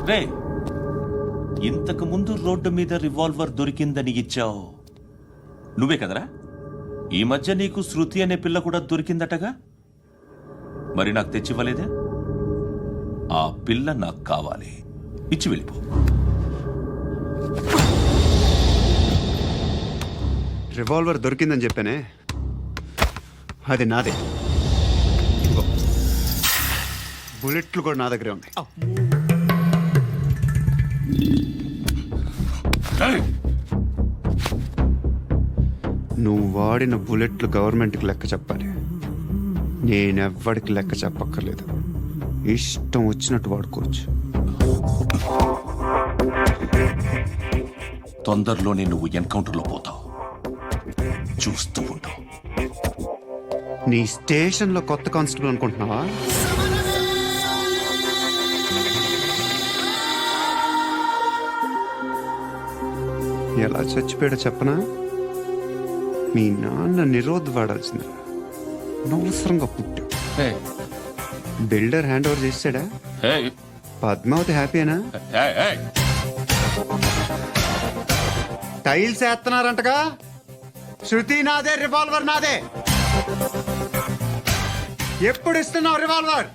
రే, ఇంతకు ముందు రోడ్డు మీద రివాల్వర్ దొరికిందని ఇచ్చావు నువ్వే కదరా? ఈ మధ్య నీకు శృతి అనే పిల్ల కూడా దొరికిందటగా, మరి నాకు తెచ్చివ్వలేదే? ఆ పిల్ల నాకు కావాలి, ఇచ్చి వెళ్ళిపో. రివాల్వర్ దొరికిందని చెప్పానే, అది నాదే. బుల్లెట్లు కూడా నా దగ్గరే ఉన్నాయి. నువ్వు వాడిన బుల్లెట్లు గవర్నమెంట్కి లెక్క చెప్పాలి. నేనెవ్వడికి లెక్క చెప్పక్కర్లేదు. ఇష్టం వచ్చినట్టు వాడుకోవచ్చు. తొందరలోనే నువ్వు ఎన్కౌంటర్లో పోతావు, చూస్తూ ఉంటావు. నీ స్టేషన్లో కొత్త కానిస్టేబుల్ అనుకుంటున్నావా? ఎలా చచ్చిపోయాడో చెప్పనా? మీ నాన్న నిరోధ్ వాడాల్సిందా? అనవసరంగా పుట్టావు. బిల్డర్ హ్యాండ్ ఓవర్ చేసాడా? పద్మావతి హ్యాపీనా? టైల్స్ వేస్తున్నారంటగా. శృతి నాదే, రివాల్వర్ నాదే. ఎప్పుడు ఇస్తున్నావు రివాల్వర్?